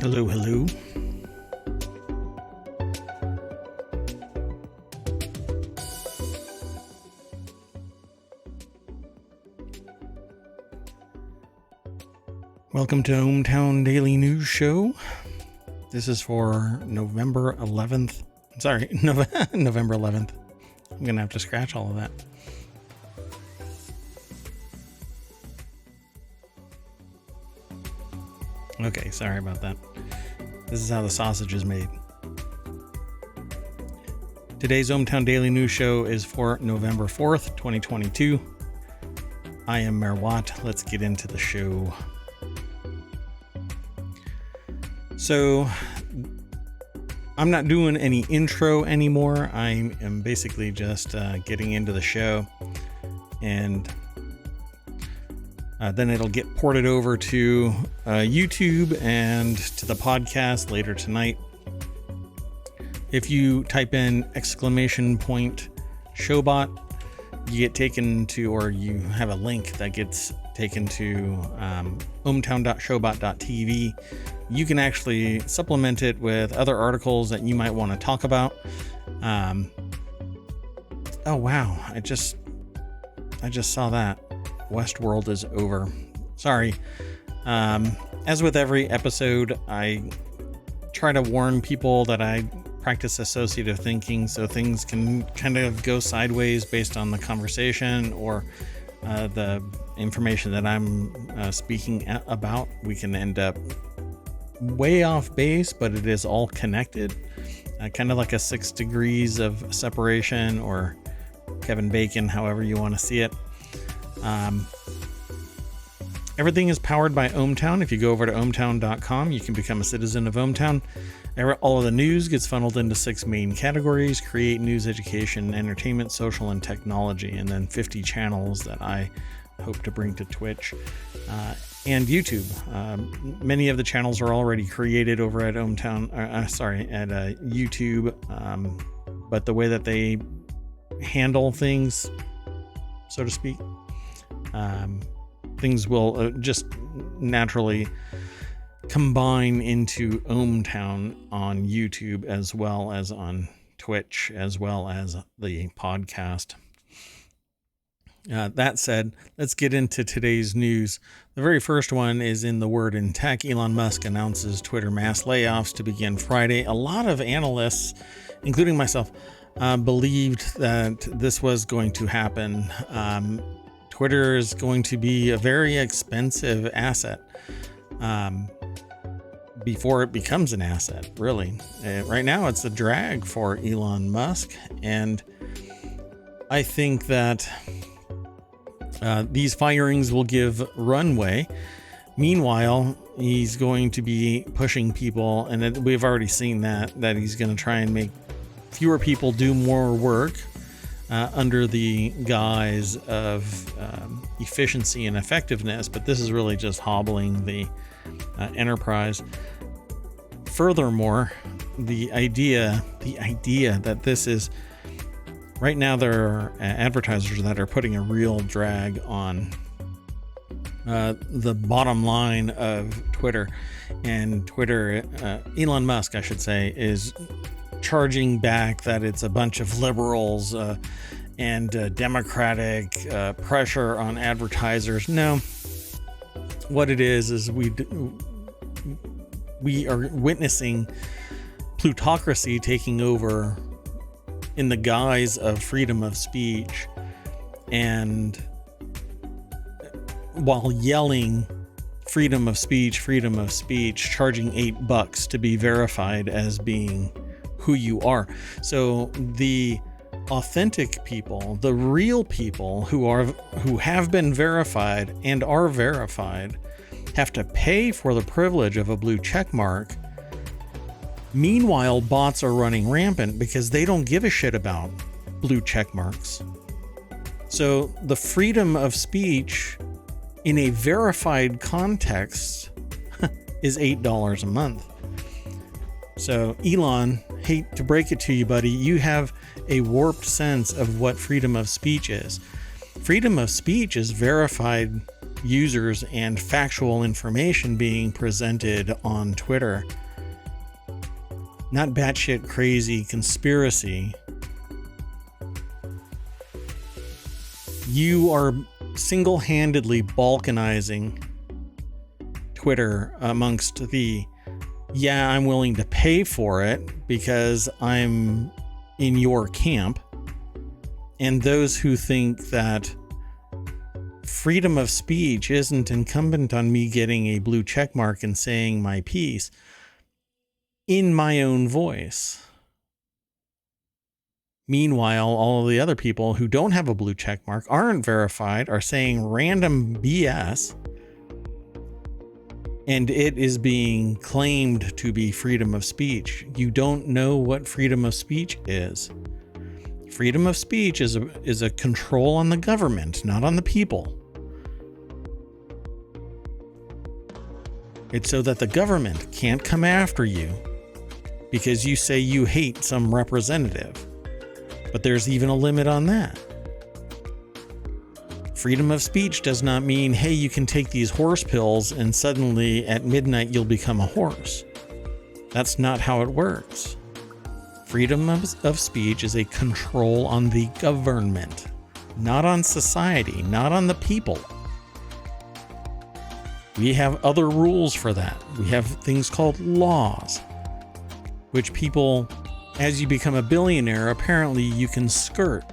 Hello, hello. Welcome to ohmTown Daily News Show. This is for November 11th. Sorry, November 11th. I'm going to have to scratch all of that. Okay, sorry about that. This is how the sausage is made. Today's ohmTown Daily News Show is for November 4th, 2022. I am Mayor Watt. Let's get into the show. So, I'm not doing any intro anymore. I am basically just getting into the show, and then it'll get ported over to YouTube and to the podcast later tonight. If you type in !showbot, you get taken to, or you have a link that gets taken to ohmtown.showbot.tv. You can actually supplement it with other articles that you might want to talk about. Oh wow, I just saw that Westworld is over. Sorry. As with every episode, I try to warn people that I practice associative thinking, so things can kind of go sideways based on the conversation or the information that I'm speaking about. We can end up way off base, but it is all connected, kind of like a 6 degrees of separation, or Kevin Bacon, however you want to see it. Everything is powered by ohmTown. If you go over to ohmtown.com, you can become a citizen of ohmTown. All of the news gets funneled into 6 main categories: create, news, education, entertainment, social, and technology, and then 50 channels that I hope to bring to Twitch and YouTube. Many of the channels are already created over at ohmTown, at YouTube, but the way that they handle things, so to speak, things will just naturally combine into ohmTown on YouTube, as well as on Twitch, as well as the podcast. That said, let's get into today's news. The very first one is in the word in tech. Elon Musk announces Twitter mass layoffs to begin Friday. A lot of analysts, including myself, believed that this was going to happen. Twitter is going to be a very expensive asset before it becomes an asset, really. Right now, it's a drag for Elon Musk, and I think that these firings will give runway. Meanwhile, he's going to be pushing people, and we've already seen that he's going to try and make fewer people do more work under the guise of efficiency and effectiveness, but this is really just hobbling the enterprise. Furthermore, the idea that this is, right now there are advertisers that are putting a real drag on the bottom line of Twitter, and Twitter, Elon Musk, I should say, is charging back that it's a bunch of liberals and democratic pressure on advertisers. No, what it is we are witnessing plutocracy taking over in the guise of freedom of speech, and while yelling freedom of speech, charging $8 to be verified as being who you are. So the authentic people, the real people who have been verified and are verified, have to pay for the privilege of a blue check mark. Meanwhile, bots are running rampant because they don't give a shit about blue check marks. So the freedom of speech in a verified context is $8 a month. So Elon, hate to break it to you, buddy, you have a warped sense of what freedom of speech is. Freedom of speech is verified users and factual information being presented on Twitter. Not batshit crazy conspiracy. You are single-handedly balkanizing Twitter amongst the, yeah, I'm willing to pay for it because I'm in your camp, and those who think that freedom of speech isn't incumbent on me getting a blue check mark and saying my piece in my own voice. Meanwhile, all of the other people who don't have a blue check mark, aren't verified, are saying random BS, and it is being claimed to be freedom of speech. You don't know what freedom of speech is. Freedom of speech is a control on the government, not on the people. It's so that the government can't come after you because you say you hate some representative. But there's even a limit on that. Freedom of speech does not mean, hey, you can take these horse pills and suddenly at midnight you'll become a horse. That's not how it works. Freedom of speech is a control on the government, not on society, not on the people. We have other rules for that. We have things called laws, which people, as you become a billionaire, apparently you can skirt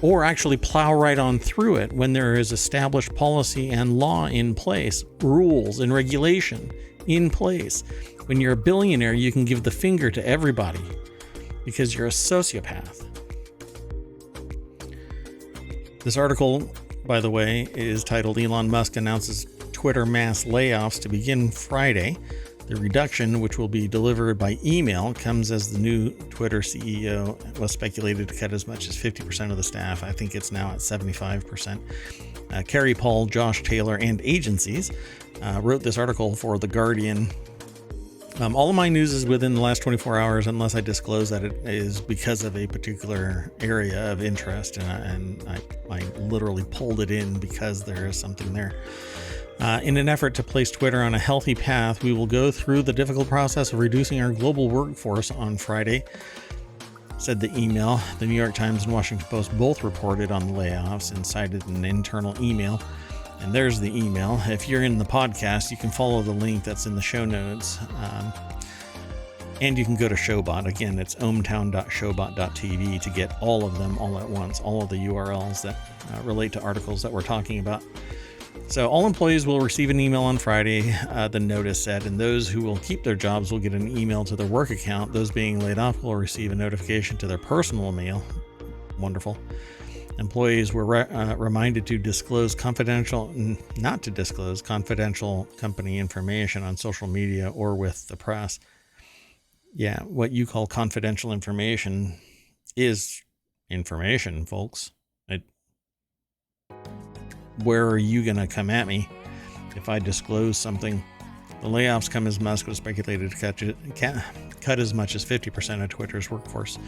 or actually plow right on through it when there is established policy and law in place, rules and regulation in place. When you're a billionaire, you can give the finger to everybody because you're a sociopath. This article, by the way, is titled Elon Musk Announces Twitter Mass Layoffs to Begin Friday. The reduction, which will be delivered by email, comes as the new Twitter CEO was speculated to cut as much as 50% of the staff. I think it's now at 75%. Kerry Paul, Josh Taylor, and agencies wrote this article for The Guardian. All of my news is within the last 24 hours, unless I disclose that it is because of a particular area of interest, and I literally pulled it in because there is something there. In an effort to place Twitter on a healthy path, we will go through the difficult process of reducing our global workforce on Friday, said the email. The New York Times and Washington Post both reported on the layoffs and cited an internal email. And there's the email. If you're in the podcast, you can follow the link that's in the show notes. And you can go to Showbot. Again, it's ohmTown.showbot.tv to get all of them all at once, all of the URLs that relate to articles that we're talking about. So all employees will receive an email on Friday, the notice said, and those who will keep their jobs will get an email to their work account. Those being laid off will receive a notification to their personal mail. Wonderful. Employees were reminded to not to disclose confidential company information on social media or with the press. Yeah, what you call confidential information is information, folks. Where are you going to come at me if I disclose something? The layoffs come as Musk was speculated to cut as much as 50% of Twitter's workforce.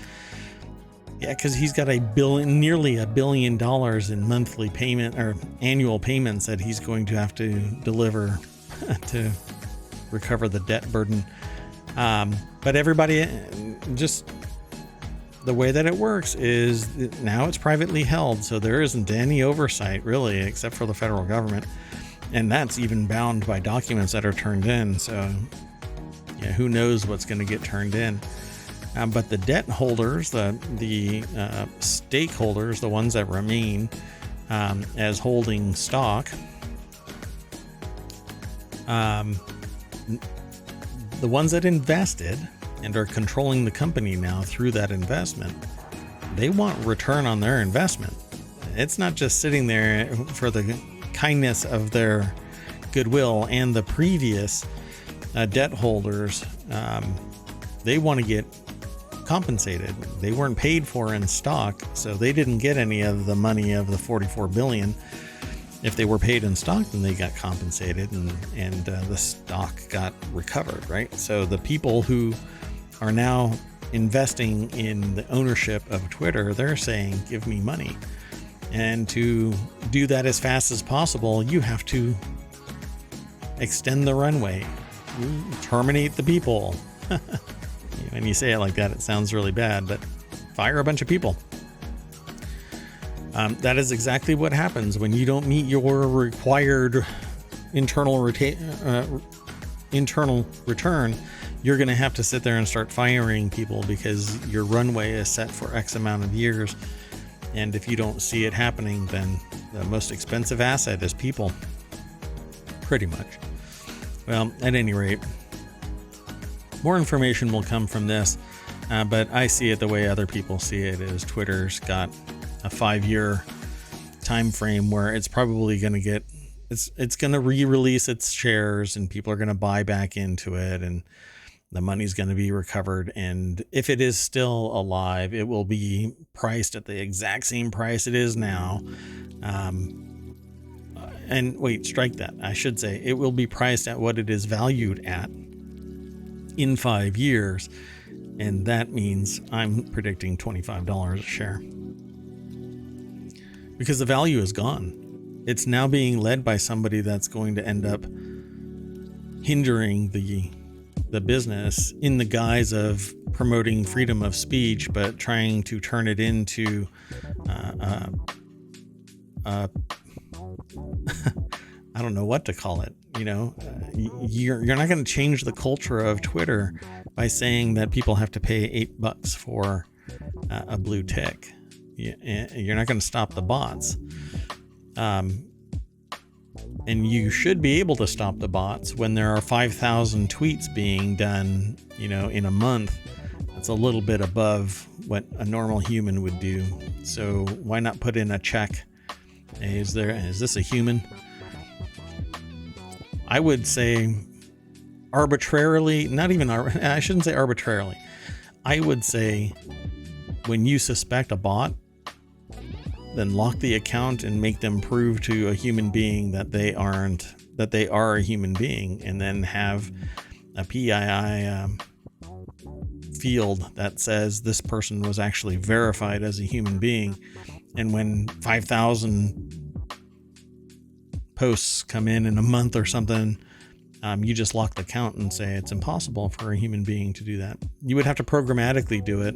Yeah, because he's got nearly $1 billion in monthly payment or annual payments that he's going to have to deliver to recover the debt burden. But everybody, just the way that it works is now it's privately held, so there isn't any oversight really, except for the federal government, and that's even bound by documents that are turned in. So, yeah, who knows what's going to get turned in? But the debt holders, the stakeholders, the ones that remain as holding stock, the ones that invested and are controlling the company now through that investment, they want return on their investment. It's not just sitting there for the kindness of their goodwill, and the previous debt holders, they want to get compensated. They weren't paid for in stock, so they didn't get any of the money of the $44 billion. If they were paid in stock, then they got compensated, and the stock got recovered, right? So the people who are now investing in the ownership of Twitter, they're saying, give me money. And to do that as fast as possible, you have to extend the runway, terminate the people. When you say it like that, it sounds really bad, but fire a bunch of people. That is exactly what happens when you don't meet your required internal return. You're going to have to sit there and start firing people because your runway is set for X amount of years. And if you don't see it happening, then the most expensive asset is people. Pretty much. Well, at any rate, more information will come from this, but I see it the way other people see it is Twitter's got a 5-year time frame where it's probably going to get, it's going to re-release its shares and people are going to buy back into it and the money's going to be recovered. And if it is still alive, it will be priced at the exact same price it is now. And wait, strike that. I should say it will be priced at what it is valued at in 5 years. And that means I'm predicting $25 a share because the value is gone. It's now being led by somebody that's going to end up hindering the business in the guise of promoting freedom of speech, but trying to turn it into I don't know what to call it. You know, you're not going to change the culture of Twitter by saying that people have to pay $8 for a blue tick. You're not going to stop the bots. And you should be able to stop the bots when there are 5,000 tweets being done, you know, in a month. That's a little bit above what a normal human would do. So why not put in a check? Is this a human? I would say arbitrarily, I shouldn't say arbitrarily. I would say when you suspect a bot, then lock the account and make them prove to a human being that they are a human being, and then have a PII field that says this person was actually verified as a human being. And when 5,000 posts come in a month or something, you just lock the account and say it's impossible for a human being to do that. You would have to programmatically do it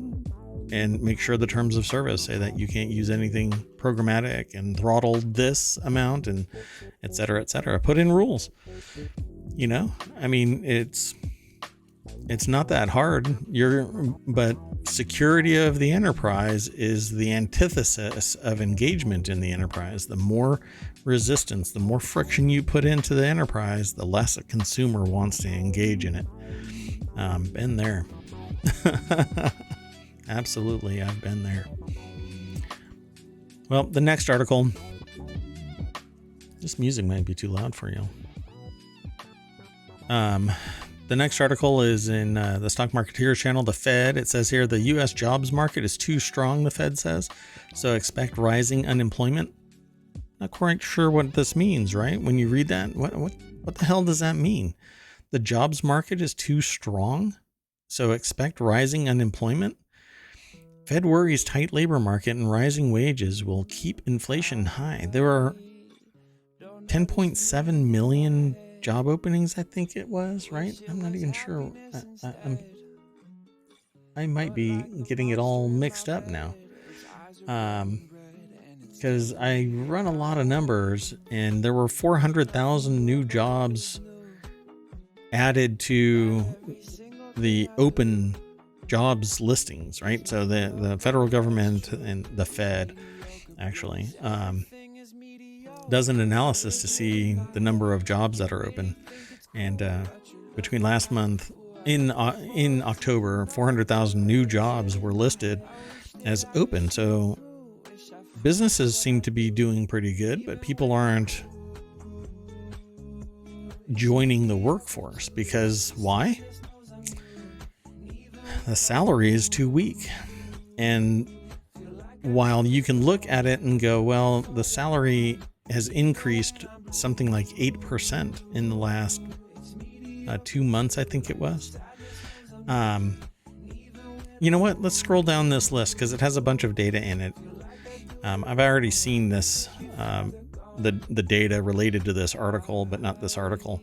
and make sure the terms of service say that you can't use anything programmatic and throttle this amount and et cetera, et cetera. Put in rules. You know, I mean, it's not that hard. But security of the enterprise is the antithesis of engagement in the enterprise. The more resistance, the more friction you put into the enterprise, the less a consumer wants to engage in it. Been there. Absolutely, I've been there. Well, the next article. This music might be too loud for you. The next article is in the Stock Marketeers channel, the Fed. It says here, the U.S. jobs market is too strong, the Fed says, so expect rising unemployment. Not quite sure what this means, right? When you read that, what the hell does that mean? The jobs market is too strong, so expect rising unemployment? Fed worries tight labor market and rising wages will keep inflation high. There are 10.7 million job openings, I think it was, right? I'm not even sure. I might be getting it all mixed up now. Because I run a lot of numbers, and there were 400,000 new jobs added to the open jobs listings, right? So the federal government and the Fed actually does an analysis to see the number of jobs that are open. And between last month in October, 400,000 new jobs were listed as open. So businesses seem to be doing pretty good, but people aren't joining the workforce because why? The salary is too weak. And while you can look at it and go, well, the salary has increased something like 8% in the last 2 months, I think it was. You know what? Let's scroll down this list because it has a bunch of data in it. I've already seen this the data related to this article, but not this article.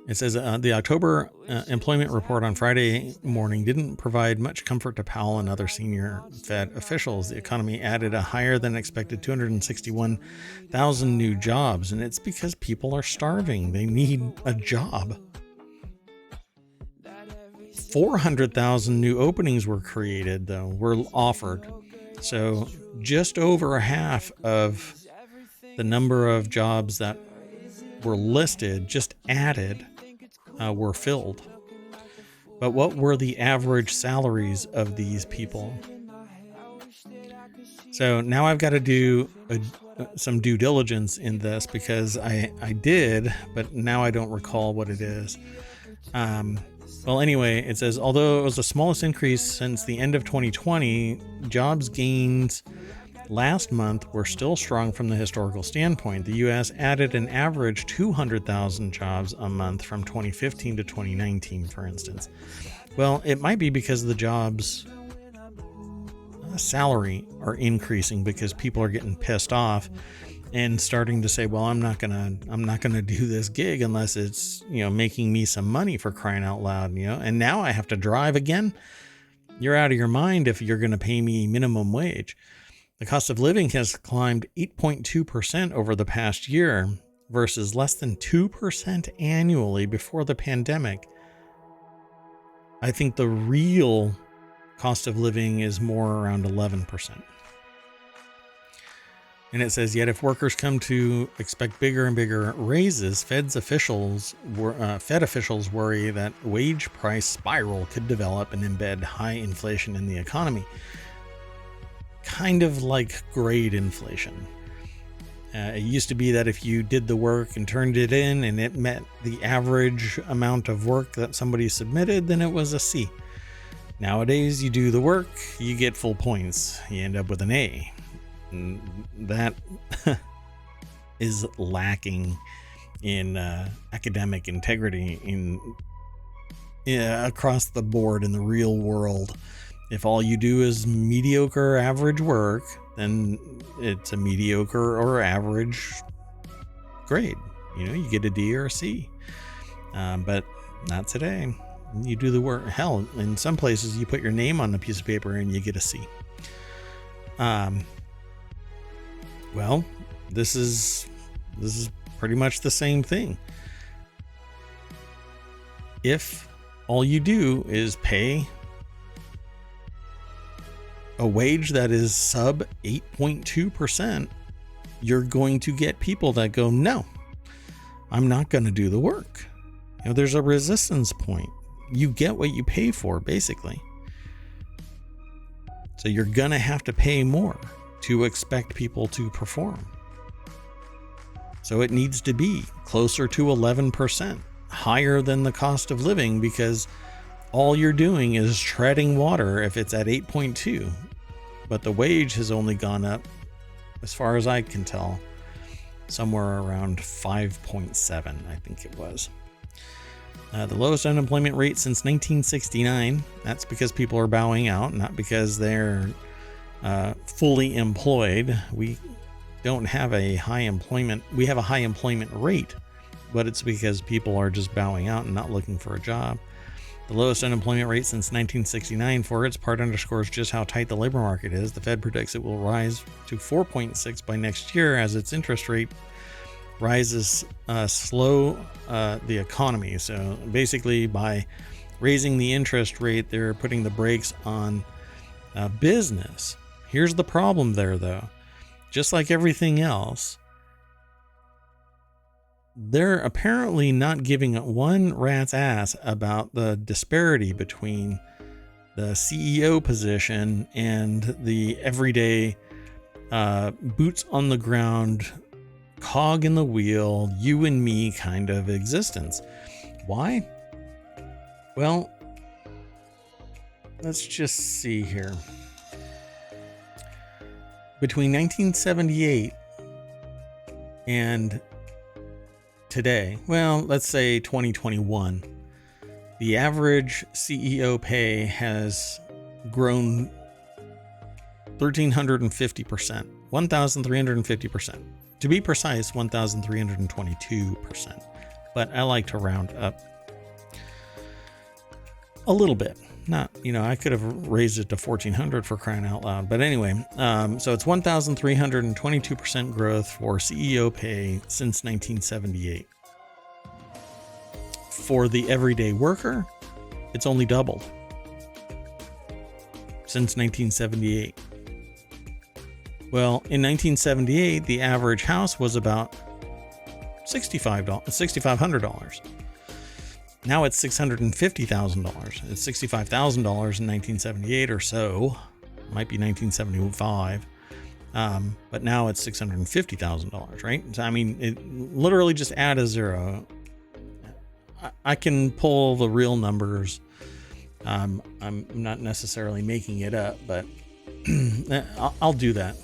It says the October employment report on Friday morning didn't provide much comfort to Powell and other senior Fed officials. The economy added a higher than expected 261,000 new jobs, and it's because people are starving. They need a job. 400,000 new openings were created, though, were offered. So just over half of the number of jobs that were listed, just added, were filled. But what were the average salaries of these people? So now I've got to do some due diligence in this, because I did, but now I don't recall what it is. Well, anyway, it says, although it was the smallest increase since the end of 2020, jobs gains last month were still strong from the historical standpoint. The U.S. added an average 200,000 jobs a month from 2015 to 2019, for instance. Well, it might be because the jobs salary are increasing because people are getting pissed off and starting to say, well, I'm not gonna do this gig unless it's, making me some money, for crying out loud, and now I have to drive again. You're out of your mind if you're going to pay me minimum wage. The cost of living has climbed 8.2% over the past year versus less than 2% annually before the pandemic. I think the real cost of living is more around 11%. And it says, yet if workers come to expect bigger and bigger raises, Fed officials worry that wage price spiral could develop and embed high inflation in the economy. Kind of like grade inflation. It used to be that if you did the work and turned it in and it met the average amount of work that somebody submitted, then it was a C. Nowadays, you do the work, you get full points. You end up with an A. And that is lacking in academic integrity across the board in the real world. If all you do is mediocre average work, then it's a mediocre or average grade. You get a D or a C. But not today. You do the work. Hell, in some places you put your name on a piece of paper and you get a C. Well, this is pretty much the same thing. If all you do is pay a wage that is sub 8.2%, you're going to get people that go, no, I'm not going to do the work. There's a resistance point. You get what you pay for, basically. So you're going to have to pay more to expect people to perform. So it needs to be closer to 11%, higher than the cost of living, because all you're doing is treading water if it's at 8.2, but the wage has only gone up, as far as I can tell, somewhere around 5.7, I think it was. The lowest unemployment rate since 1969. That's because people are bowing out, not because they're fully employed. We don't have a high employment. We have a high employment rate, but it's because people are just bowing out and not looking for a job. The lowest unemployment rate since 1969, for its part, underscores just how tight the labor market is. The Fed predicts it will rise to 4.6 by next year as its interest rate rises slow the economy. So basically, by raising the interest rate, they're putting the brakes on business. Here's the problem there, though. Just like everything else, they're apparently not giving one rat's ass about the disparity between the CEO position and the everyday boots on the ground, cog in the wheel, you and me kind of existence. Why? Well, let's just see here. Between 1978 and today, well, let's say 2021, the average CEO pay has grown 1,350%, 1,350%. To be precise, 1,322%. But I like to round up a little bit. Not, I could have raised it to 1,400 for crying out loud. But anyway, so it's 1,322% growth for CEO pay since 1978. For the everyday worker, it's only doubled since 1978. Well, in 1978, the average house was about $6,500. Now it's $650,000. It's $65,000 in 1978 or so. Might be 1975. But now it's $650,000, right? So, I mean, it literally just add a zero. I can pull the real numbers. I'm not necessarily making it up, but I'll do that.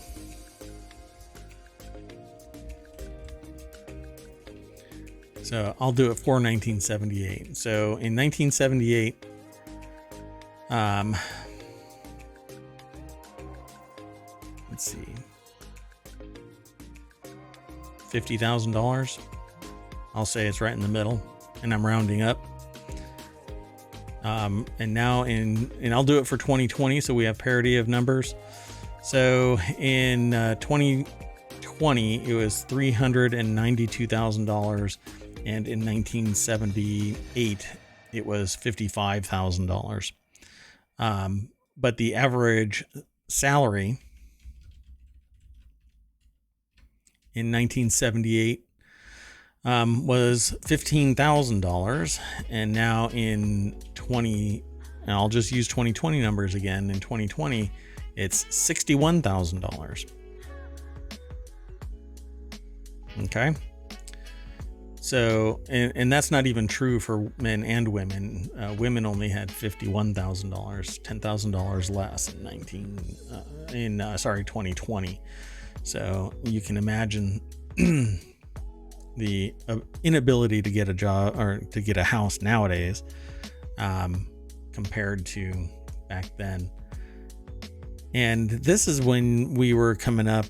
So I'll do it for 1978. So in 1978, let's see, $50,000. I'll say it's right in the middle, and I'm rounding up. And now and I'll do it for 2020, so we have parity of numbers. So in 2020, it was $392,000. And in 1978, it was $55,000. But the average salary in 1978 was $15,000. And now and I'll just use 2020 numbers again. In 2020, it's $61,000. Okay. So, and that's not even true for men and women. Women only had $51,000, $10,000 less in 2020. So you can imagine the inability to get a job or to get a house nowadays, compared to back then. And this is when we were coming up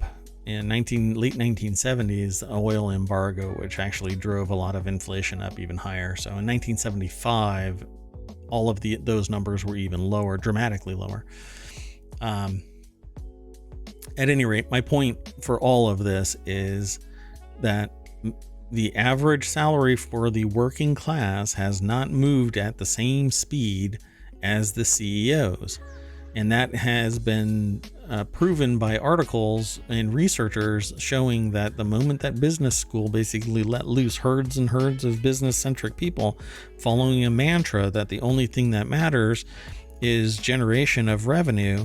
in late 1970s, the oil embargo, which actually drove a lot of inflation up even higher. So in 1975, all of those numbers were even lower, dramatically lower. At any rate, my point for all of this is that the average salary for the working class has not moved at the same speed as the CEOs. And that has been proven by articles and researchers showing that the moment that business school basically let loose herds and herds of business-centric people following a mantra that the only thing that matters is generation of revenue,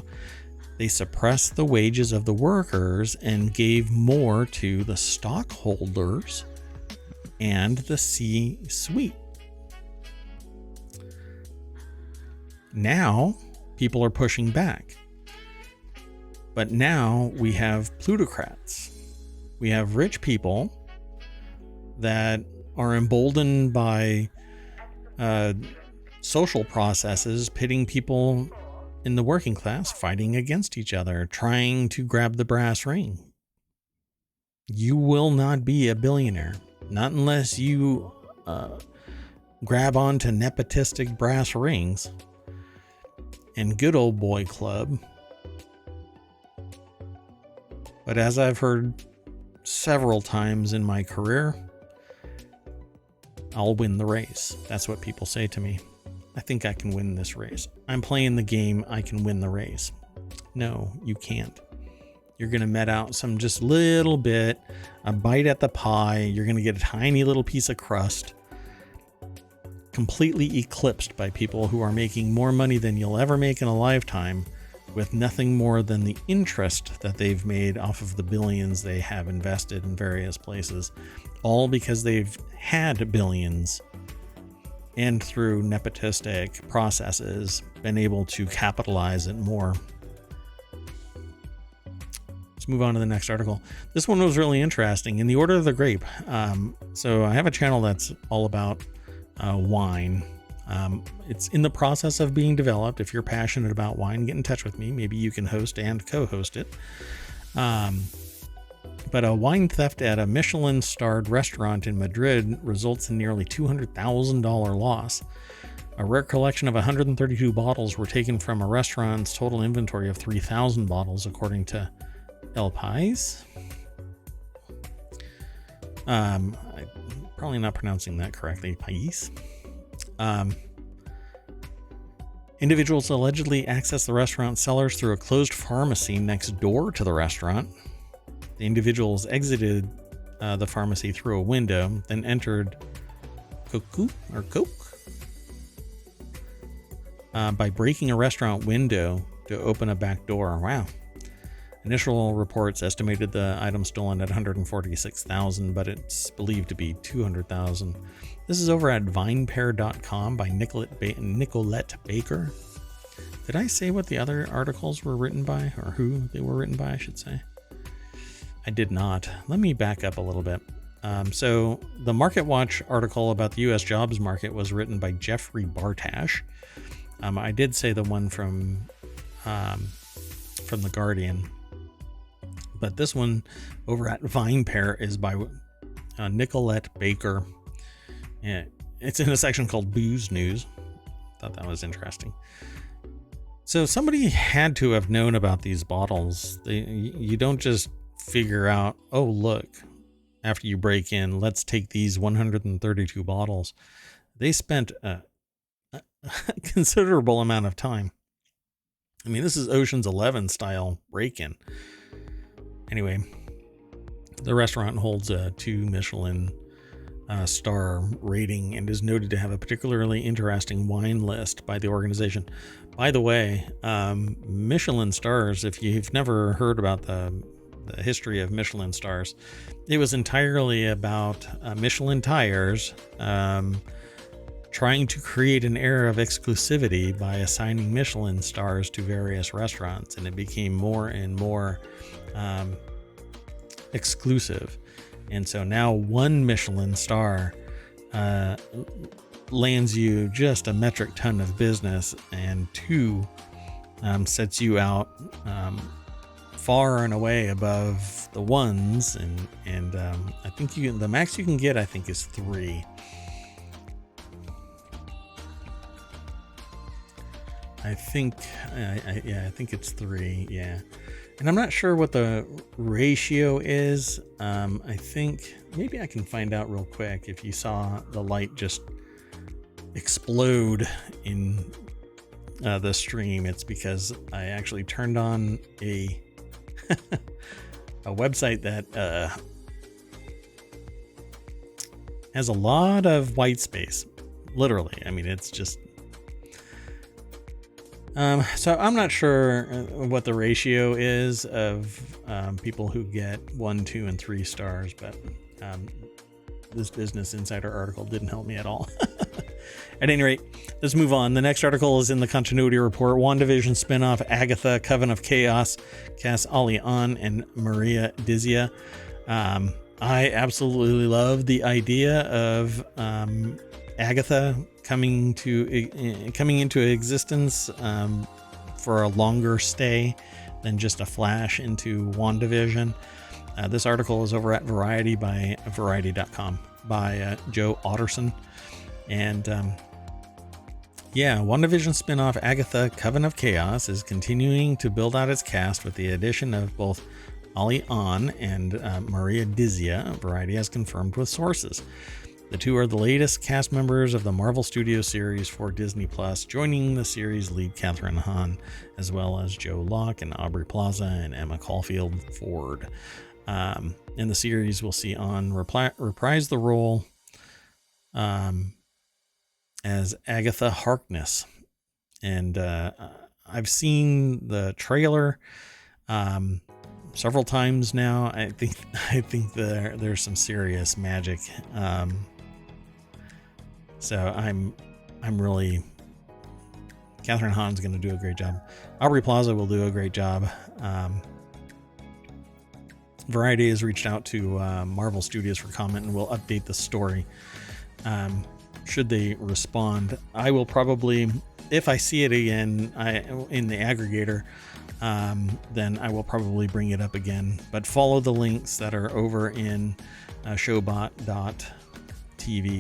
they suppressed the wages of the workers and gave more to the stockholders and the C-suite. Now, people are pushing back. But now we have plutocrats. We have rich people that are emboldened by social processes, pitting people in the working class, fighting against each other, trying to grab the brass ring. You will not be a billionaire, not unless you grab onto nepotistic brass rings and good old boy club. But as I've heard several times in my career, I'll win the race. That's what people say to me. I think I can win this race. I'm playing the game. I can win the race. No, you can't. You're going to met out some just little bit, a bite at the pie. You're going to get a tiny little piece of crust, completely eclipsed by people who are making more money than you'll ever make in a lifetime, with nothing more than the interest that they've made off of the billions they have invested in various places, all because they've had billions and through nepotistic processes been able to capitalize it more. Let's move on to the next article. This one was really interesting. In the Order of the Grape. So I have a channel that's all about wine. It's in the process of being developed. If you're passionate about wine, get in touch with me. Maybe you can host and co-host it. But a wine theft at a Michelin-starred restaurant in Madrid results in nearly $200,000 loss. A rare collection of 132 bottles were taken from a restaurant's total inventory of 3,000 bottles, according to El País. I'm probably not pronouncing that correctly. País. Individuals allegedly accessed the restaurant cellars through a closed pharmacy next door to the restaurant. The individuals exited the pharmacy through a window, then entered Coke by breaking a restaurant window to open a back door. Wow. Initial reports estimated the item stolen at $146,000, but it's believed to be $200,000. This is over at vinepair.com by Nicolette Baker. Did I say what the other articles were written by, or who they were written by, I should say? I did not. Let me back up a little bit. So the Market Watch article about the U.S. jobs market was written by Jeffrey Bartash. I did say the one from The Guardian, but this one over at VinePair is by Nicolette Baker. Yeah, it's in a section called Booze News. Thought that was interesting. So somebody had to have known about these bottles. You don't just figure out, oh, look, after you break in, let's take these 132 bottles. They spent a considerable amount of time. I mean, this is Ocean's 11 style break-in. Anyway, the restaurant holds a 2 Michelin star rating and is noted to have a particularly interesting wine list by the organization. By the way, Michelin stars, if you've never heard about the history of Michelin stars, it was entirely about Michelin tires trying to create an air of exclusivity by assigning Michelin stars to various restaurants, and it became more and more exclusive. And so now 1 Michelin star lands you just a metric ton of business, and 2 sets you out far and away above the 1s, and I think the max you can get, I think, is 3. I think it's 3. Yeah. And I'm not sure what the ratio is. I think maybe I can find out real quick. If you saw the light just explode in the stream, it's because I actually turned on a website that has a lot of white space. Literally. I mean, it's just... So I'm not sure what the ratio is of people who get 1, 2, and 3 stars, but this Business Insider article didn't help me at all. At any rate, let's move on. The next article is in the continuity report. WandaVision spinoff Agatha, Coven of Chaos, casts Ali Ahn and Maria Dizia. I absolutely love the idea of Agatha coming into existence for a longer stay than just a flash into WandaVision. This article is over at Variety by Variety.com by Joe Otterson. And WandaVision spinoff Agatha, Coven of Chaos is continuing to build out its cast with the addition of both Ali Ahn and Maria Dizia, Variety has confirmed with sources. The 2 are the latest cast members of the Marvel Studios series for Disney Plus, joining the series lead Catherine Hahn, as well as Joe Locke and Aubrey Plaza and Emma Caulfield Ford. In the series, we'll see Ahn reprise the role as Agatha Harkness. And I've seen the trailer several times now. I think there's some serious magic. So I'm really... Catherine Hahn's going to do a great job. Aubrey Plaza will do a great job. Variety has reached out to Marvel Studios for comment and will update the story should they respond. I will probably if I see it again in the aggregator, then I will probably bring it up again. But follow the links that are over in showbot.tv.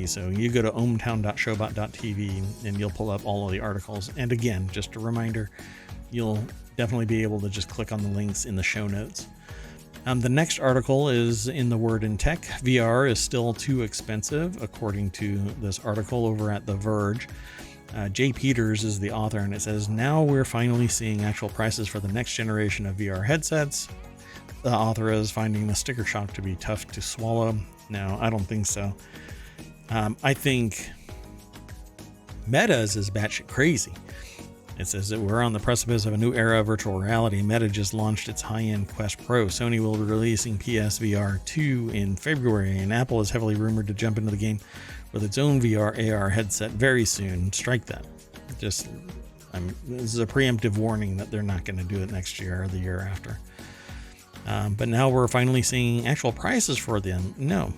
So you go to ohmTown.showbot.tv and you'll pull up all of the articles. And again, just a reminder, you'll definitely be able to just click on the links in the show notes. The next article is in the Word in Tech. VR is still too expensive, according to this article over at The Verge. Jay Peters is the author, and it says, now we're finally seeing actual prices for the next generation of VR headsets. The author is finding the sticker shock to be tough to swallow. No, I don't think so. I think Meta's is batshit crazy. It says that we're on the precipice of a new era of virtual reality. Meta just launched its high-end Quest Pro. Sony will be releasing PSVR 2 in February, and Apple is heavily rumored to jump into the game with its own VR AR headset very soon. Strike that. This is a preemptive warning that they're not going to do it next year or the year after. But now we're finally seeing actual prices for them. No.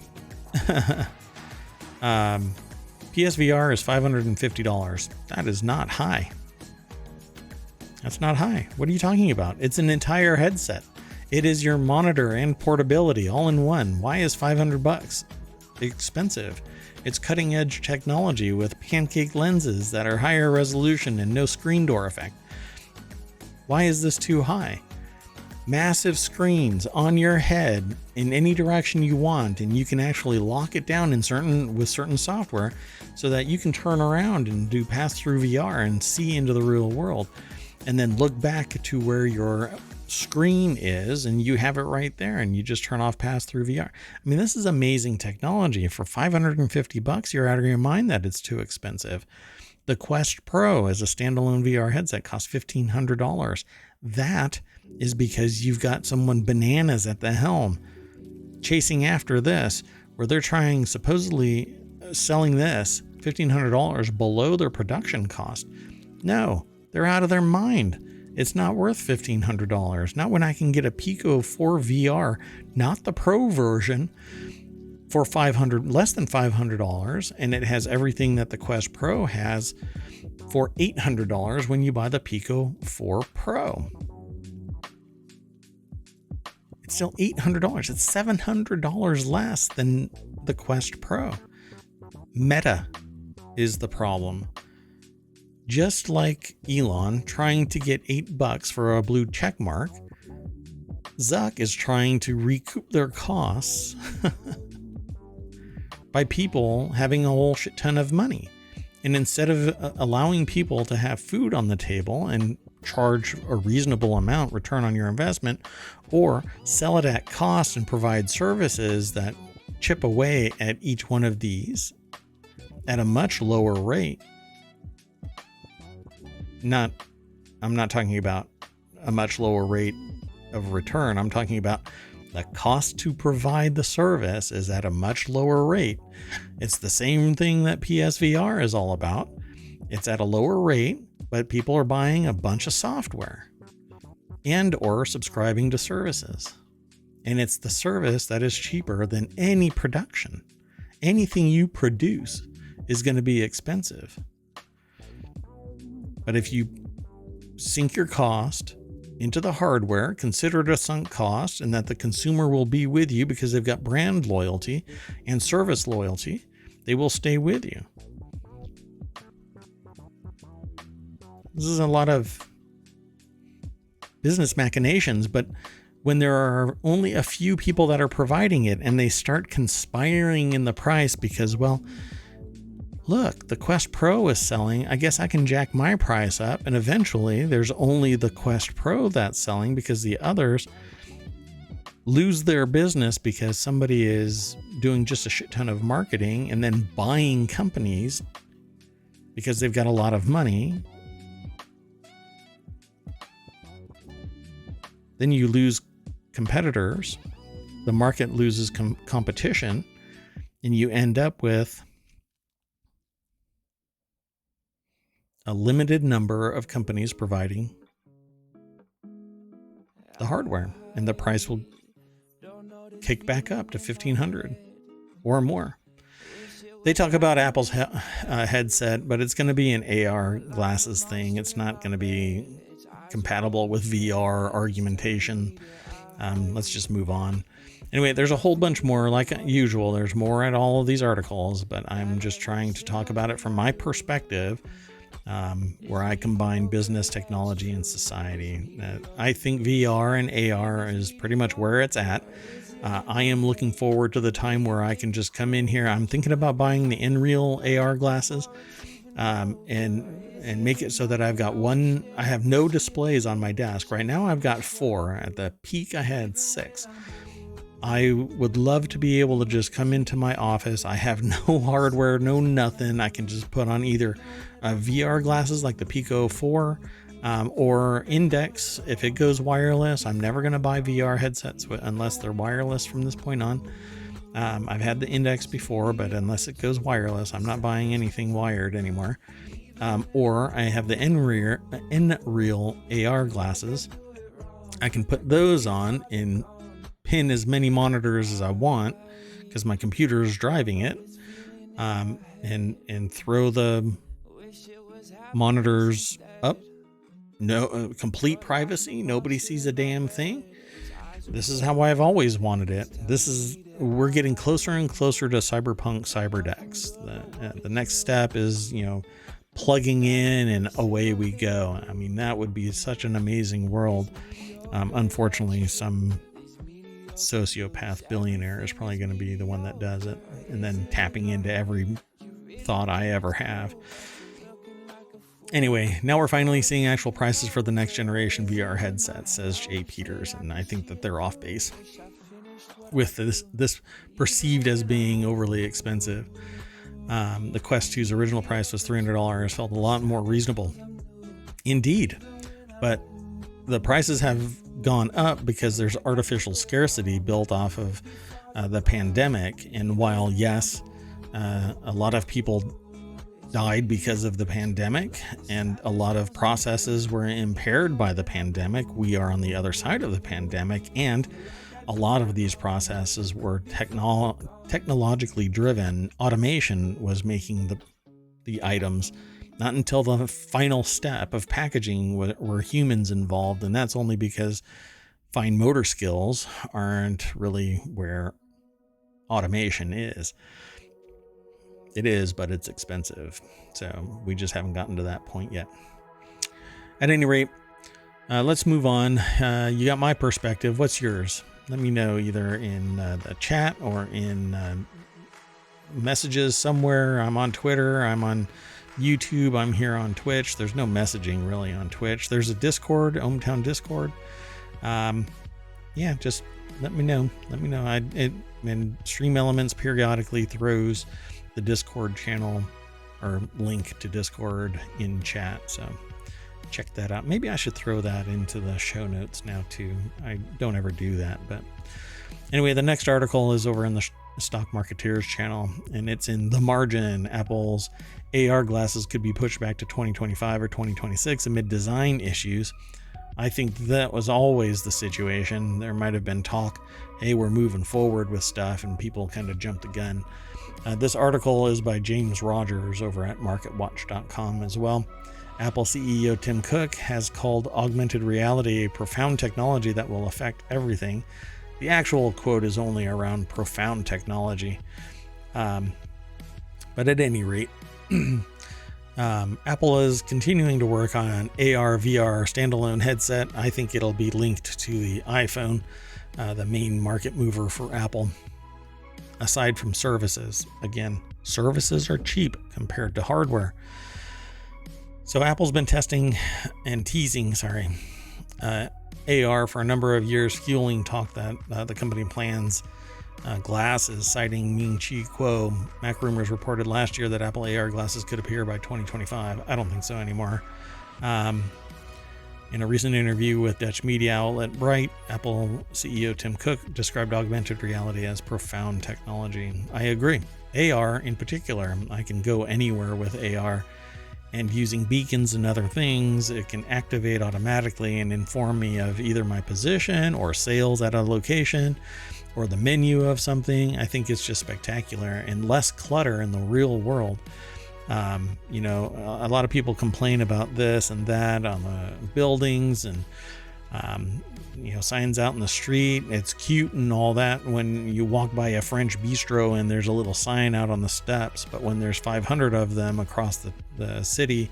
PSVR is $550. That is not high. That's not high. What are you talking about? It's an entire headset. It is your monitor and portability all in one. Why is $500 expensive? It's cutting edge technology with pancake lenses that are higher resolution and no screen door effect. Why is this too high? Massive screens on your head in any direction you want, and you can actually lock it down with certain software so that you can turn around and do pass-through VR and see into the real world. And then look back to where your screen is and you have it right there, and you just turn off pass-through VR. I mean, this is amazing technology. For $550, you're out of your mind that it's too expensive. The Quest Pro as a standalone VR headset costs $1,500. That is because you've got someone bananas at the helm chasing after this, where they're supposedly selling this $1,500 below their production cost. No. They're out of their mind. It's not worth $1,500. Not when I can get a Pico 4 VR, not the Pro version, for less than $500, and it has everything that the Quest Pro has for $800 when you buy the Pico 4 Pro. It's still $800. It's $700 less than the Quest Pro. Meta is the problem. Just like Elon trying to get $8 for a blue check mark, Zuck is trying to recoup their costs by people having a whole shit ton of money. And instead of allowing people to have food on the table and charge a reasonable amount return on your investment, or sell it at cost and provide services that chip away at each one of these at a much lower rate. I'm not talking about a much lower rate of return. I'm talking about the cost to provide the service is at a much lower rate. It's the same thing that PSVR is all about. It's at a lower rate, but people are buying a bunch of software and or subscribing to services. And it's the service that is cheaper than any production. Anything you produce is going to be expensive. But if you sink your cost into the hardware, consider it a sunk cost, and that the consumer will be with you because they've got brand loyalty and service loyalty, they will stay with you. This is a lot of business machinations, but when there are only a few people that are providing it and they start conspiring in the price because, well, look, the Quest Pro is selling, I guess I can jack my price up, and eventually there's only the Quest Pro that's selling because the others lose their business because somebody is doing just a shit ton of marketing and then buying companies because they've got a lot of money. Then you lose competitors, the market loses competition, and you end up with a limited number of companies providing the hardware, and the price will kick back up to $1,500 or more. They talk about Apple's headset, but it's going to be an AR glasses thing. It's not going to be compatible with VR argumentation. Let's just move on. Anyway, there's a whole bunch more, like usual. There's more at all of these articles, but I'm just trying to talk about it from my perspective, where I combine business, technology, and society. I think VR and AR is pretty much where it's at. I am looking forward to the time where I can just come in here. I'm thinking about buying the Nreal AR glasses, and make it so that I've got one. I have no displays on my desk. Right now I've got 4. At the peak I had 6. I would love to be able to just come into my office. I have no hardware, no nothing. I can just put on either VR glasses like the Pico 4 or Index if it goes wireless. I'm never going to buy VR headsets unless they're wireless from this point on. I've had the Index before, but unless it goes wireless, I'm not buying anything wired anymore. Or I have the Nreal AR glasses. I can put those on and pin as many monitors as I want because my computer is driving it, and throw the monitors up. No complete privacy. Nobody sees a damn thing. This is how I've always wanted it. We're getting closer and closer to cyberpunk cyberdecks. The next step is, plugging in and away we go. I mean, that would be such an amazing world. Unfortunately, some sociopath billionaire is probably going to be the one that does it, and then tapping into every thought I ever have. Anyway, now we're finally seeing actual prices for the next generation VR headsets, says Jay Peters, and I think that they're off base with this perceived as being overly expensive. The Quest 2's original price was $300, felt a lot more reasonable. Indeed, but the prices have gone up because there's artificial scarcity built off of the pandemic. And while, yes, a lot of people died because of the pandemic and a lot of processes were impaired by the pandemic, we are on the other side of the pandemic, and a lot of these processes were technologically driven. Automation was making the items. Not until the final step of packaging were humans involved, and that's only because fine motor skills aren't really where automation is. It is, but it's expensive, so we just haven't gotten to that point yet. At any rate, let's move on. You got my perspective. What's yours? Let me know either in the chat or in messages somewhere. I'm on Twitter. I'm on YouTube. I'm here on Twitch. There's no messaging really on Twitch. There's a Discord, ohmTown Discord. Just let me know. And Stream Elements periodically throws the Discord channel or link to Discord in chat. So check that out. Maybe I should throw that into the show notes now too. I don't ever do that, but anyway, the next article is over in the Stock Marketeers channel, and it's in the margin. Apple's AR glasses could be pushed back to 2025 or 2026 amid design issues. I think that was always the situation. There might have been talk, hey, we're moving forward with stuff, and people kind of jumped the gun. This article is by James Rogers over at marketwatch.com as well. Apple CEO Tim Cook has called augmented reality a profound technology that will affect everything. The actual quote is only around profound technology. But at any rate, Apple is continuing to work on an AR, VR standalone headset. I think it'll be linked to the iPhone, the main market mover for Apple. Aside from services, again, services are cheap compared to hardware. So Apple's been testing and teasing, AR for a number of years, fueling talk that the company plans glasses, citing Ming Chi Kuo. Mac Rumors reported last year that Apple AR glasses could appear by 2025. I don't think so anymore. In a recent interview with Dutch media outlet Bright, Apple CEO Tim Cook described augmented reality as profound technology. I agree. AR in particular, I can go anywhere with AR, and using beacons and other things, it can activate automatically and inform me of either my position or sales at a location, or the menu of something. I think it's just spectacular, and less clutter in the real world. A lot of people complain about this and that on the buildings and signs out in the street. It's cute and all that when you walk by a French bistro and there's a little sign out on the steps, but when there's 500 of them across the city,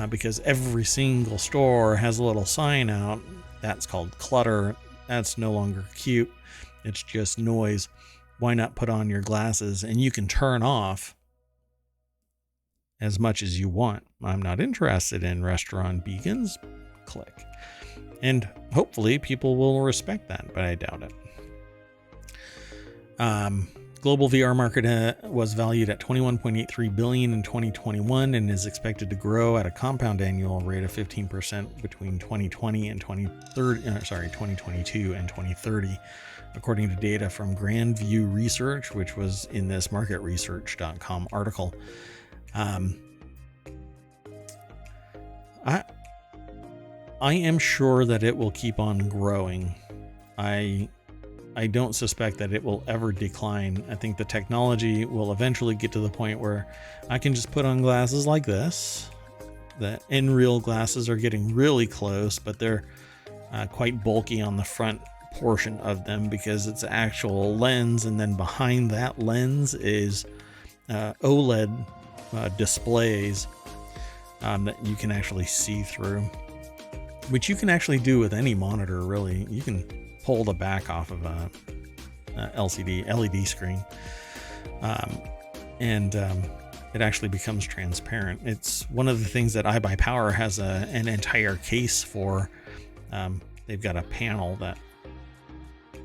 because every single store has a little sign out, that's called clutter. That's no longer cute. It's just noise. Why not put on your glasses and you can turn off as much as you want? I'm not interested in restaurant beacons. Click. And hopefully people will respect that, but I doubt it. Global VR market was valued at $21.83 billion in 2021 and is expected to grow at a compound annual rate of 15% between 2022 and 2030, according to data from Grand View Research, which was in this marketresearch.com article. I am sure that it will keep on growing. I don't suspect that it will ever decline. I think the technology will eventually get to the point where I can just put on glasses like this. The in-real glasses are getting really close, but they're quite bulky on the front portion of them because it's an actual lens, and then behind that lens is OLED displays that you can actually see through, which you can actually do with any monitor, really. You can pull the back off of a LED screen, and it actually becomes transparent. It's one of the things that iBuyPower has an entire case for. They've got a panel that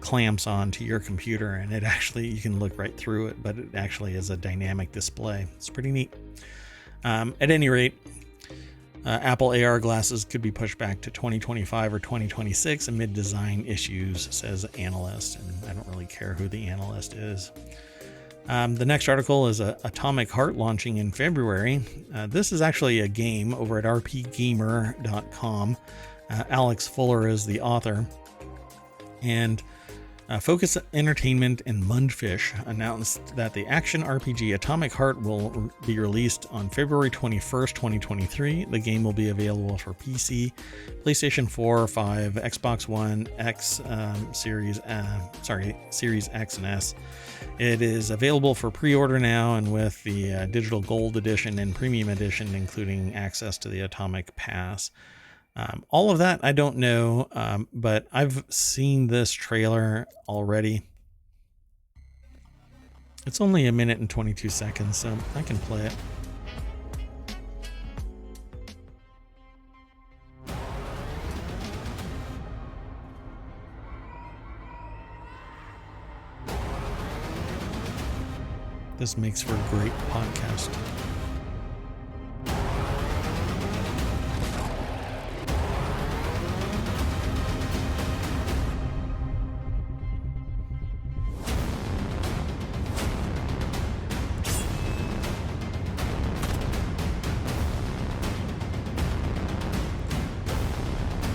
clamps onto your computer, and it actually, you can look right through it, but it actually is a dynamic display. It's pretty neat. At any rate, Apple AR glasses could be pushed back to 2025 or 2026 amid design issues, says analyst. And I don't really care who the analyst is. The next article is Atomic Heart launching in February. This is actually a game over at rpgamer.com. Alex Fuller is the author. And Focus Entertainment and Mundfish announced that the action RPG Atomic Heart will be released on February 21st, 2023. The game will be available for PC, PlayStation 4, 5, Xbox One, Series X and S. It is available for pre-order now, and with the digital gold edition and premium edition, including access to the Atomic Pass. All of that I don't know, but I've seen this trailer already. It's only a minute and 22 seconds, so I can play it. This makes for a great podcast.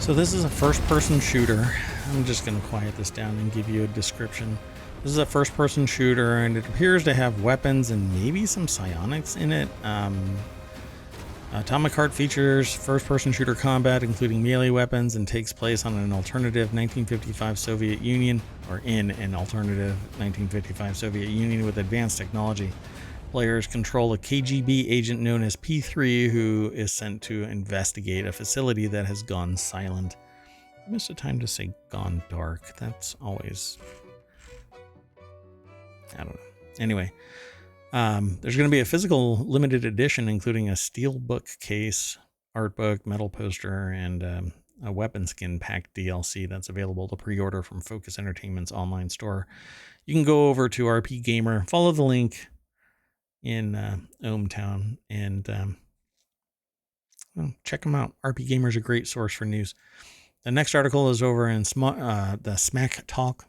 So this is a first-person shooter. I'm just going to quiet this down and give you a description. This is a first-person shooter, and it appears to have weapons and maybe some psionics in it. Atomic Heart features first-person shooter combat, including melee weapons, and takes place on an alternative 1955 Soviet Union, or in an alternative 1955 Soviet Union with advanced technology. Players control a KGB agent known as P3, who is sent to investigate a facility that has gone silent. I missed a time to say gone dark. That's always... I don't know. Anyway, there's going to be a physical limited edition, including a steel book case, art book, metal poster, and a weapon skin pack DLC that's available to pre-order from Focus Entertainment's online store. You can go over to RP Gamer, follow the link in ohmTown, and check them out. RP Gamer is a great source for news. The next article is over in the Smack Talk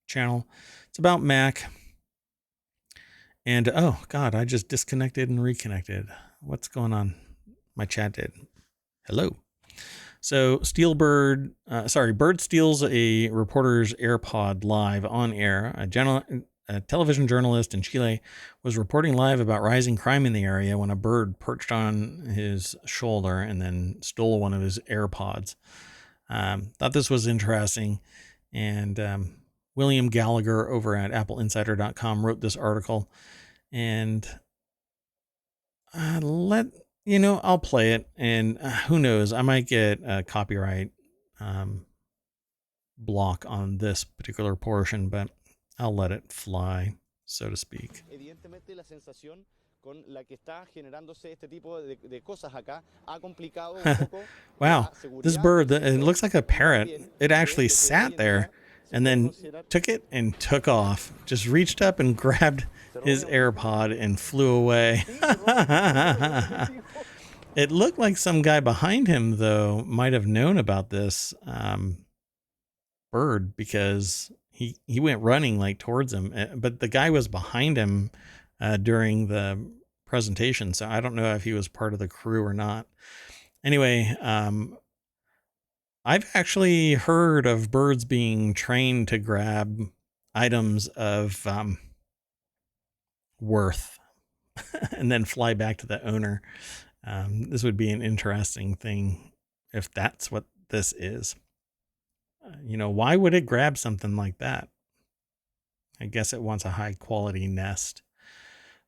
channel. It's about Mac. And oh God, I just disconnected and reconnected. What's going on? My chat did. Hello. So Bird steals a reporter's AirPod live on air. A television journalist in Chile was reporting live about rising crime in the area when a bird perched on his shoulder and then stole one of his AirPods. Thought this was interesting. And William Gallagher over at appleinsider.com wrote this article. And I'll play it. And who knows, I might get a copyright block on this particular portion, but I'll let it fly, so to speak. Evidentemente la sensación con la que está generándose este tipo de cosas acá ha complicado un poco. Wow, this bird, it looks like a parrot. It actually sat there and then took it and took off. Just reached up and grabbed his AirPod and flew away. It looked like some guy behind him, though, might have known about this bird because he went running like towards him. But the guy was behind him during the presentation, so I don't know if he was part of the crew or not. Anyway, I've actually heard of birds being trained to grab items of worth and then fly back to the owner. This would be an interesting thing if that's what this is. Why would it grab something like that? I guess it wants a high quality nest.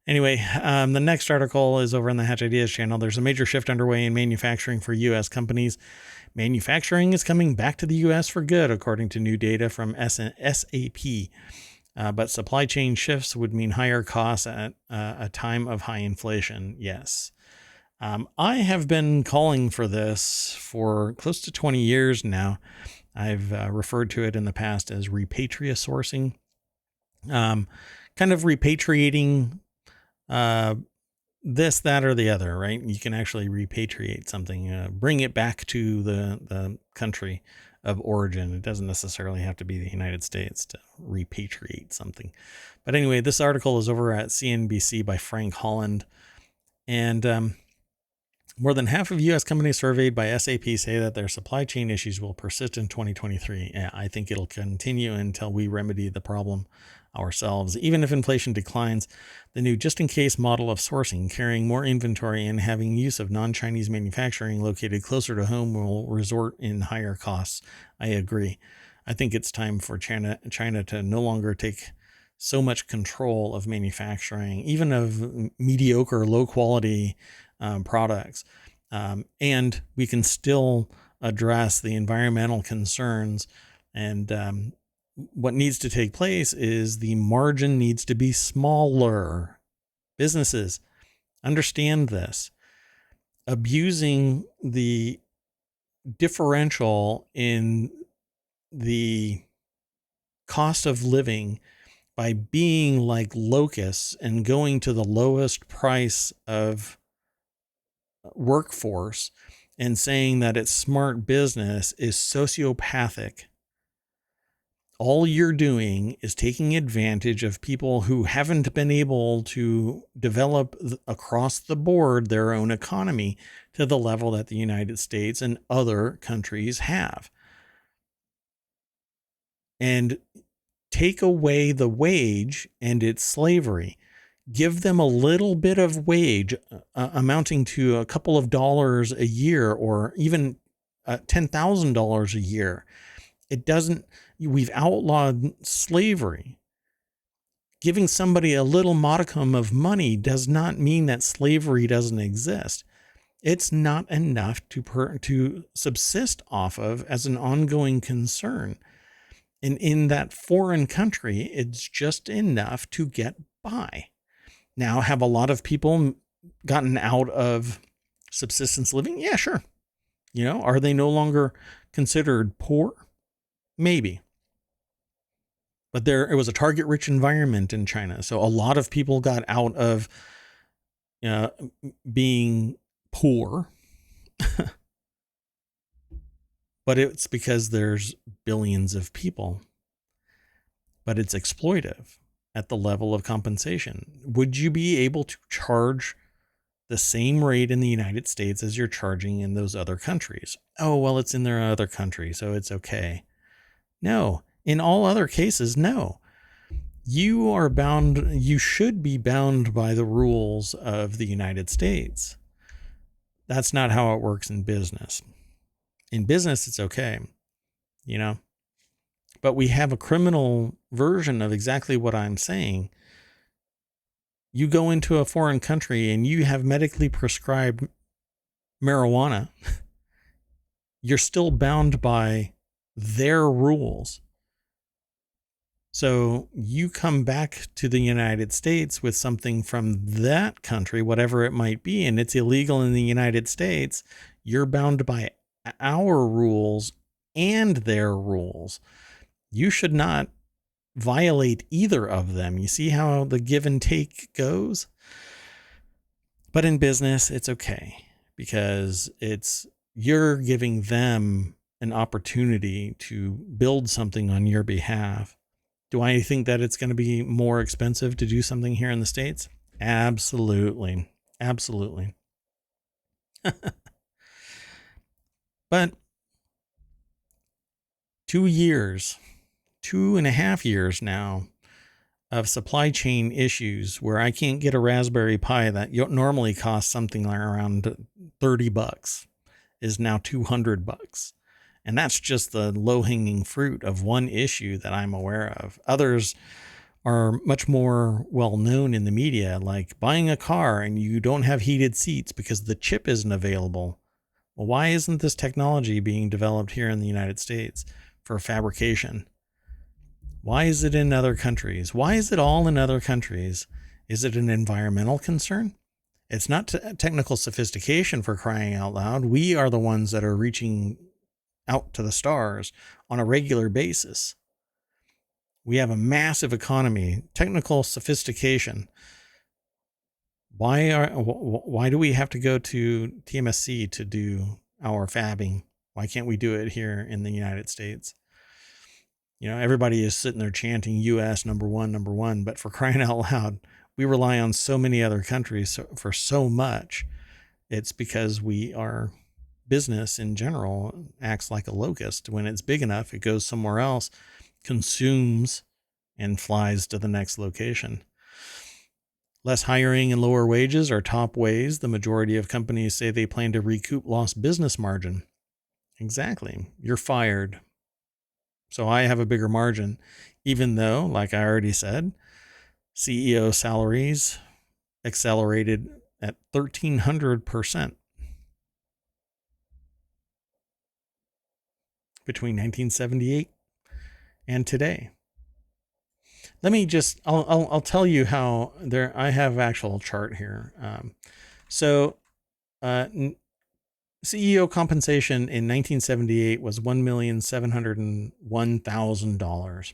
Anyway, the next article is over on the Hatch Ideas channel. There's a major shift underway in manufacturing for U.S. companies. Manufacturing is coming back to the U.S. for good, according to new data from SAP. But supply chain shifts would mean higher costs at a time of high inflation. Yes. I have been calling for this for close to 20 years now. I've referred to it in the past as repatriasourcing, kind of repatriating this, that, or the other, right? You can actually repatriate something, bring it back to the country of origin. It doesn't necessarily have to be the United States to repatriate something. But anyway, this article is over at CNBC by Frank Holland. And more than half of U.S. companies surveyed by SAP say that their supply chain issues will persist in 2023. Yeah, I think it'll continue until we remedy the problem ourselves. Even if inflation declines, the new just-in-case model of sourcing, carrying more inventory and having use of non-Chinese manufacturing located closer to home will result in higher costs. I agree. I think it's time for China to no longer take so much control of manufacturing, even of mediocre, low-quality products. And we can still address the environmental concerns. And what needs to take place is the margin needs to be smaller. Businesses understand this. Abusing the differential in the cost of living by being like locusts and going to the lowest price of workforce and saying that it's smart business is sociopathic. All you're doing is taking advantage of people who haven't been able to develop across the board their own economy to the level that the United States and other countries have. And take away the wage and it's slavery. Give them a little bit of wage amounting to a couple of dollars a year or even $10,000 a year. We've outlawed slavery. Giving somebody a little modicum of money does not mean that slavery doesn't exist. It's not enough to subsist off of as an ongoing concern. And in that foreign country, it's just enough to get by. Now, have a lot of people gotten out of subsistence living? Yeah, sure. Are they no longer considered poor? Maybe. But it was a target-rich environment in China. So a lot of people got out of being poor. But it's because there's billions of people. But it's exploitive at the level of compensation. Would you be able to charge the same rate in the United States as you're charging in those other countries. Oh, well, it's in their other country, so it's okay. No, in all other cases, no. You are bound, you should be bound by the rules of the United States. That's not how it works in business. In business, it's okay, you know, but we have a criminal version of exactly what I'm saying. You go into a foreign country and you have medically prescribed marijuana, you're still bound by their rules. So you come back to the United States with something from that country, whatever it might be, and it's illegal in the United States, you're bound by our rules and their rules. You should not violate either of them. You see how the give and take goes? But in business, it's okay because you're giving them an opportunity to build something on your behalf. Do I think that it's going to be more expensive to do something here in the States? Absolutely. Absolutely. But 2.5 years now of supply chain issues where I can't get a Raspberry Pi that normally costs something like around $30 is now $200. And that's just the low-hanging fruit of one issue that I'm aware of. Others are much more well-known in the media, like buying a car and you don't have heated seats because the chip isn't available. Well, why isn't this technology being developed here in the United States for fabrication? Why is it in other countries? Why is it all in other countries? Is it an environmental concern? It's not technical sophistication, for crying out loud. We are the ones that are reaching out to the stars on a regular basis. We have a massive economy, technical sophistication. Why do we have to go to TMSC to do our fabbing? Why can't we do it here in the United States? You know, everybody is sitting there chanting US number one, but for crying out loud, we rely on so many other countries for so much. It's because business in general acts like a locust. When it's big enough, it goes somewhere else, consumes, and flies to the next location. Less hiring and lower wages are top ways the majority of companies say they plan to recoup lost business margin. Exactly. You're fired. So I have a bigger margin, even though, like I already said, CEO salaries accelerated at 1,300% between 1978 and today. Let me just, I'll tell you how I have actual chart here. CEO compensation in 1978 was $1,701,000.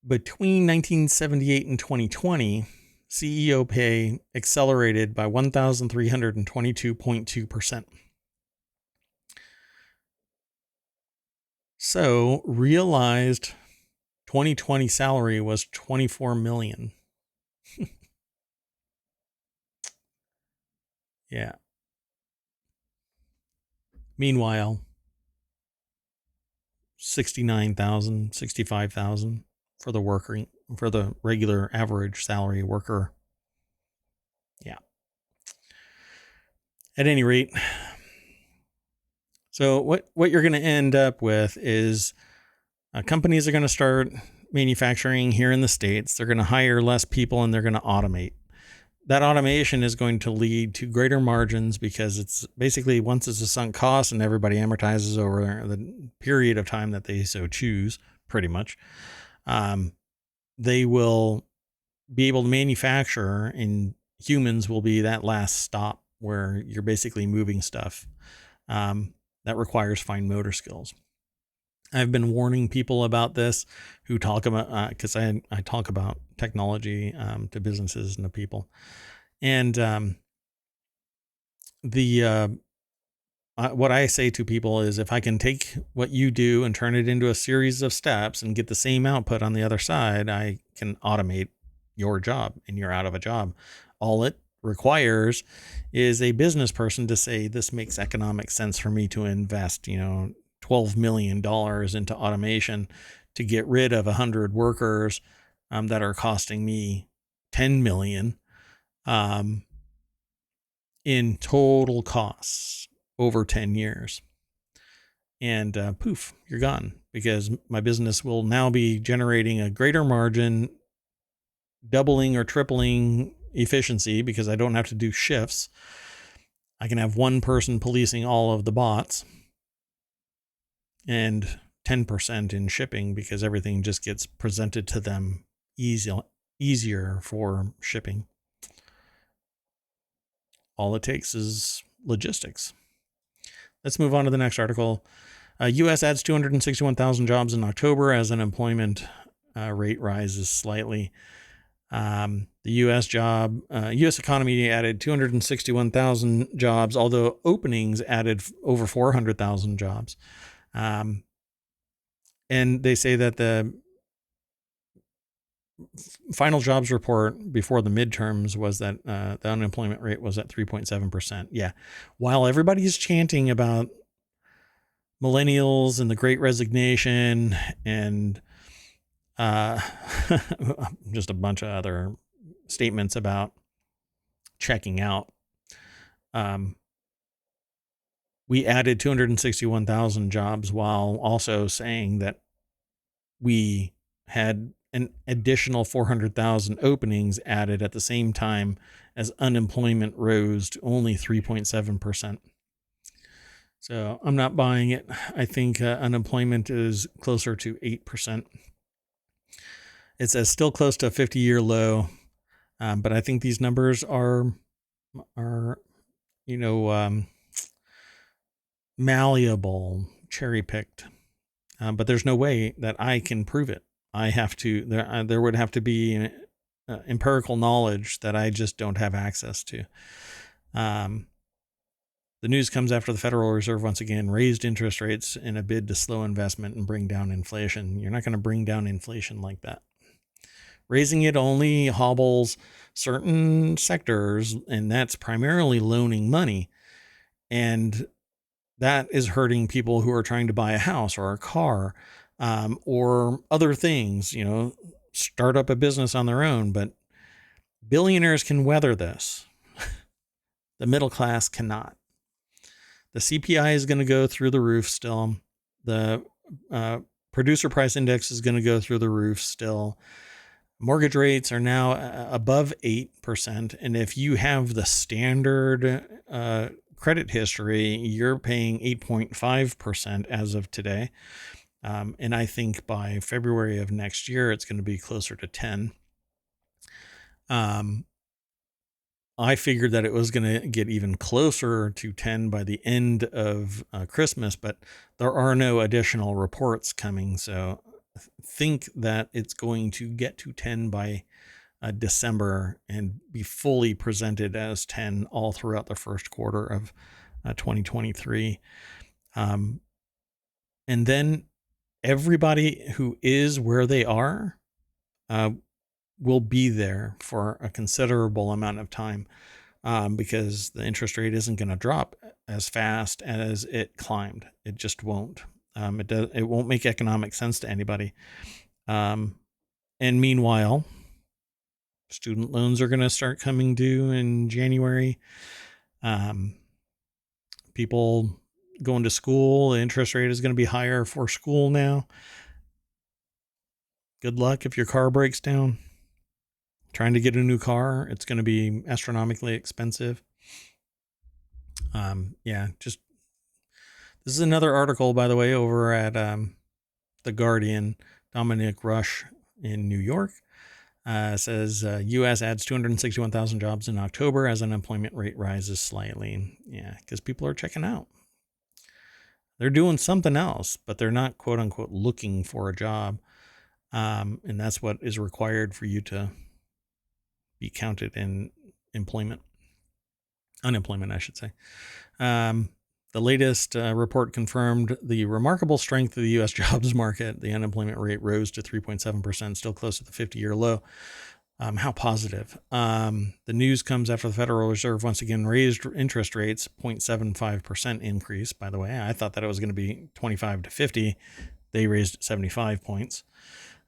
Between 1978 and 2020, CEO pay accelerated by 1,322.2%. So realized 2020 salary was $24 million. Yeah. Meanwhile, 69,000, 65,000 for the regular average salary worker. Yeah. At any rate, so what you're going to end up with is companies are going to start manufacturing here in the States. They're going to hire less people and they're going to automate. That automation is going to lead to greater margins because it's basically, once it's a sunk cost and everybody amortizes over the period of time that they so choose, pretty much, they will be able to manufacture, and humans will be that last stop where you're basically moving stuff that requires fine motor skills. I've been warning people about this who talk about, because I talk about technology to businesses and to people. And what I say to people is, if I can take what you do and turn it into a series of steps and get the same output on the other side, I can automate your job and you're out of a job. All it requires is a business person to say, this makes economic sense for me to invest, $12 million into automation to get rid of 100 workers that are costing me 10 million in total costs over 10 years. And poof, you're gone, because my business will now be generating a greater margin, doubling or tripling efficiency because I don't have to do shifts. I can have one person policing all of the bots and 10% in shipping because everything just gets presented to them easier for shipping. All it takes is logistics. Let's move on to the next article. U.S. adds 261,000 jobs in October as unemployment rate rises slightly. The U.S. economy added 261,000 jobs, although openings added over 400,000 jobs. And they say that the final jobs report before the midterms was that the unemployment rate was at 3.7%. Yeah. While everybody's chanting about millennials and the Great Resignation and just a bunch of other statements about checking out, we added 261,000 jobs while also saying that we had an additional 400,000 openings added at the same time as unemployment rose to only 3.7%. So I'm not buying it. I think unemployment is closer to 8%. It's still close to a 50-year low, but I think these numbers are malleable, cherry-picked. But there's no way that I can prove it. I have to. There would have to be empirical knowledge that I just don't have access to. The news comes after the Federal Reserve once again raised interest rates in a bid to slow investment and bring down inflation. You're not going to bring down inflation like that. Raising it only hobbles certain sectors, and that's primarily loaning money. And that is hurting people who are trying to buy a house or a car, or other things, start up a business on their own. But billionaires can weather this. The middle class cannot. The CPI is going to go through the roof still. The producer price index is going to go through the roof still. Mortgage rates are now above 8%. And if you have the standard credit history, you're paying 8.5% as of today. And I think by February of next year, it's going to be closer to 10. I figured that it was going to get even closer to 10 by the end of Christmas, but there are no additional reports coming. So think that it's going to get to 10 by December and be fully presented as 10 all throughout the first quarter of 2023. And then everybody who is where they are will be there for a considerable amount of time, because the interest rate isn't going to drop as fast as it climbed. It just won't. It won't make economic sense to anybody. And meanwhile, student loans are going to start coming due in January. People going to school, the interest rate is going to be higher for school now. Good luck if your car breaks down. Trying to get a new car, it's going to be astronomically expensive. This is another article, by the way, over at The Guardian. Dominic Rush in New York says U.S. adds 261,000 jobs in October as unemployment rate rises slightly. Yeah, because people are checking out. They're doing something else, but they're not, quote unquote, looking for a job. And that's what is required for you to be counted in unemployment, I should say. The latest report confirmed the remarkable strength of the U.S. jobs market. The unemployment rate rose to 3.7%, still close to the 50-year low. How positive. The news comes after the Federal Reserve once again raised interest rates, 0.75% increase, by the way. I thought that it was going to be 25 to 50. They raised 75 points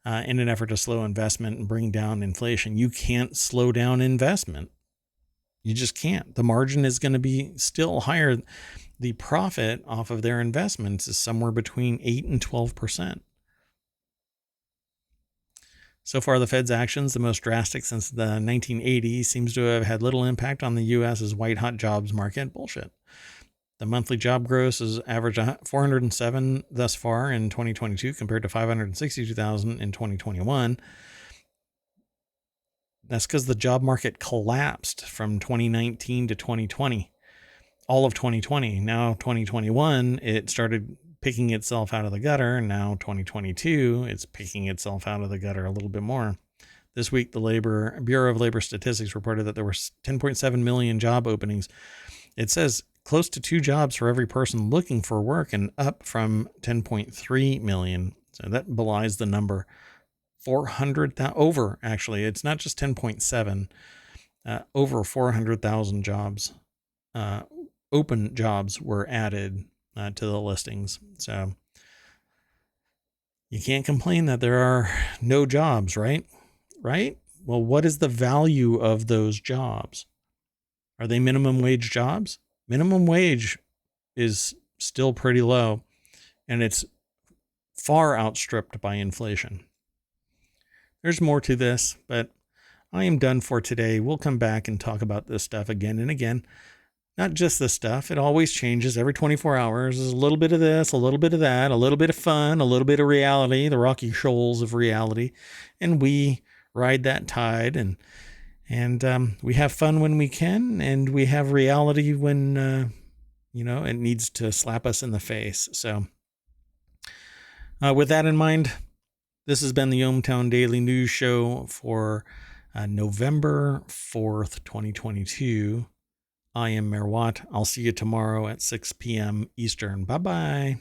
in an effort to slow investment and bring down inflation. You can't slow down investment. You just can't. The margin is going to be still higher. The profit off of their investments is somewhere between 8 and 12%. So far, the Fed's actions, the most drastic since the 1980s, seems to have had little impact on the U.S.'s white-hot jobs market. Bullshit. The monthly job gross has averaged 407 thus far in 2022 compared to 562,000 in 2021. That's because the job market collapsed from 2019 to 2020. All of 2020. Now 2021, it started picking itself out of the gutter. And now 2022, it's picking itself out of the gutter a little bit more. This week, the Bureau of Labor Statistics reported that there were 10.7 million job openings. It says close to 2 jobs for every person looking for work, and up from 10.3 million. So that belies the number. 400,000 over, actually. It's not just 10.7, over 400,000 jobs, open jobs were added to the listings. So you can't complain that there are no jobs, right? Right? Well, what is the value of those jobs? Are they minimum wage jobs? Minimum wage is still pretty low, and it's far outstripped by inflation. There's more to this, but I am done for today. We'll come back and talk about this stuff again and again. Not just this stuff. It always changes every 24 hours. There's a little bit of this, a little bit of that, a little bit of fun, a little bit of reality, the rocky shoals of reality. And we ride that tide, and we have fun when we can, and we have reality when, it needs to slap us in the face. So with that in mind, this has been the ohmTown Daily News Show for November 4th, 2022. I am Mayor Watt. I'll see you tomorrow at 6 p.m. Eastern. Bye-bye.